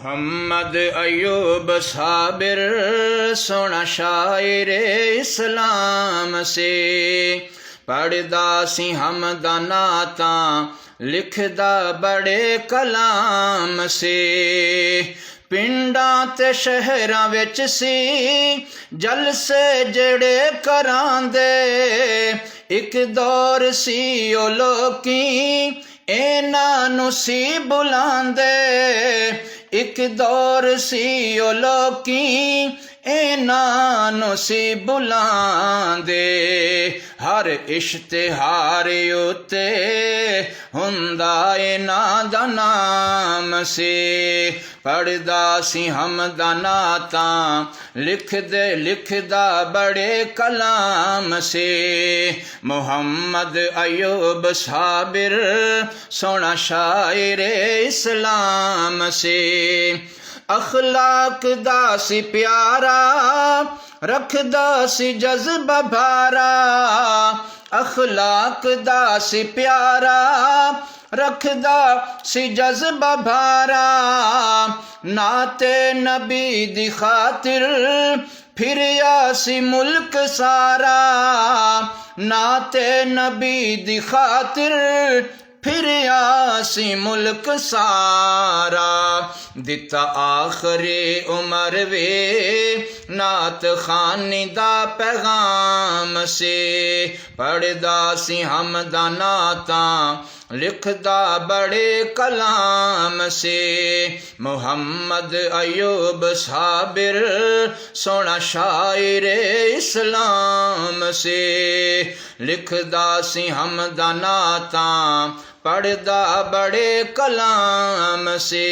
मोहम्मद अयूब साबिर सोना शायर इस्लाम से पढ़दा सी हमदा नाता लिखदा बड़े कलाम से पिंडां ते शहरां विच सी जलसे जेड़े करांदे एक दौर सी ओ लोकी इन्हां नूं सी बुलांदे एक दौर सी ओ लोकी इन्हां नूं सी बुलांदे हर इश्तिहार उत्ते हुंदा इन्हां दा नाम से पढ़दा सी हमदा नाता लिखदा बड़े कलाम से मोहम्मद अयूब साबिर सोना शायर इस्लाम से अखलाक दा सी प्यारा रखदा सी जज्बा भारा अखलाक दा सी प्यारा रखदा सी जज्बा भारा नाते नबी दी खातिर फिरिया सी मुल्क सारा नाते नबी दी खातिर फिरिया सी मुल्क सारा दिता आखरी उमर वे नात खानी दा पैगाम से पढ़दा सी हमदा नाता लिखदा बड़े कलाम से मोहम्मद अयूब साबिर सोना शायर इस्लाम से लिखदा सी हमदा नाता पढ़दा बड़े कलाम से।